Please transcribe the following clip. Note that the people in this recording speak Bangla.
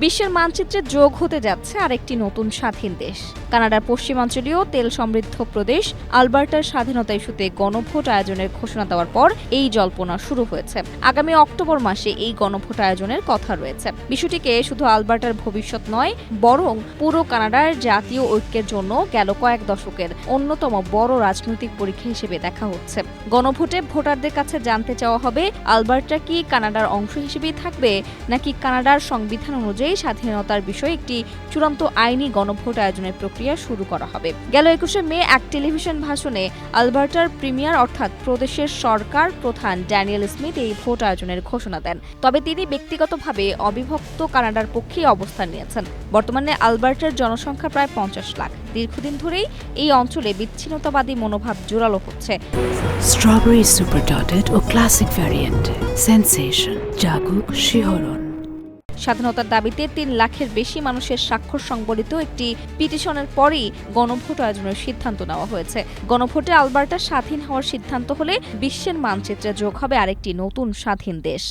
বিশ্বের মানচিত্রে যোগ হতে যাচ্ছে আরেকটি নতুন স্বাধীন দেশ। কানাডার পশ্চিমাঞ্চলীয় তেল সমৃদ্ধ প্রদেশ আলবার্টার স্বাধীনতা ইস্যুতে গণভোট আয়োজনের ঘোষণা দেওয়ার পর এই জল্পনা শুরু হয়েছে। আগামী অক্টোবর মাসে এই গণভোট আয়োজনের কথা রয়েছে। বিষয়টিকে শুধু আলবার্টার ভবিষ্যৎ নয়, বরং পুরো কানাডার জাতীয় ঐক্যের জন্য গেল কয়েক দশকের অন্যতম বড় রাজনৈতিক পরীক্ষা হিসেবে দেখা হচ্ছে। গণভোটে ভোটারদের কাছে জানতে চাওয়া হবে, আলবার্টা কি কানাডার অংশ হিসেবেই থাকবে, নাকি কানাডার সংবিধান অনুযায়ী স্বাধীনতার বিষয়ে একটি চূড়ান্ত আইনি গণভোট আয়োজনের প্রক্রিয়া শুরু করা হবে। গেল 21শে মে এক টেলিভিশন ভাষণে আলবার্টার প্রিমিয়ার অর্থাৎ প্রদেশের সরকার প্রধান ড্যানিয়েল স্মিথ এই ভোট আয়োজনের ঘোষণা দেন। তবে তিনি ব্যক্তিগতভাবে অবিভক্ত কানাডার পক্ষেই অবস্থান নিয়েছেন। বর্তমানে আলবার্টার জনসংখ্যা প্রায় 50 লাখ। দীর্ঘদিন ধরেই এই অঞ্চলে বিচ্ছিন্নতাবাদী মনোভাব জোরালো হচ্ছে। স্ট্রবেরি সুপার ডটেড ও ক্লাসিক ভ্যারিয়েন্ট সেন্সেশন জাগুক শিহরণ। স্বাধীনতার দাবিতে 3 লাখের বেশি মানুষের স্বাক্ষর সংবলিত একটি পিটিশনের পরই গণভোট আয়োজনের সিদ্ধান্ত নেওয়া হয়েছে। গণভোটে আলবার্টা স্বাধীন হওয়ার সিদ্ধান্ত হলে বিশ্বের মানচিত্রে যোগ হবে আরেকটি নতুন স্বাধীন দেশ।